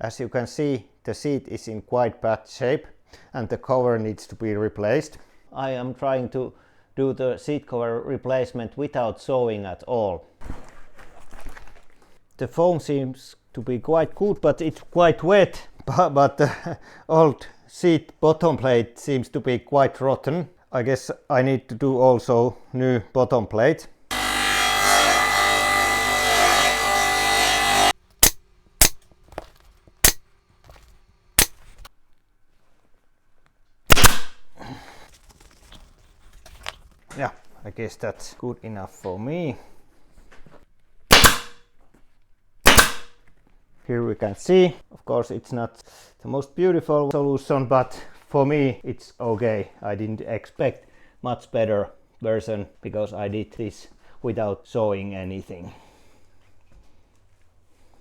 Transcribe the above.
As you can see, the seat is in quite bad shape and the cover needs to be replaced. I am trying to do the seat cover replacement without sewing at all. The foam seems to be quite good, but it's quite wet. But the old seat bottom plate seems to be quite rotten. I guess I need to do also new bottom plate. Yeah, I guess that's good enough for me. Here we can see, of course it's not the most beautiful solution, but for me it's okay. I didn't expect much better version because I did this without sewing anything.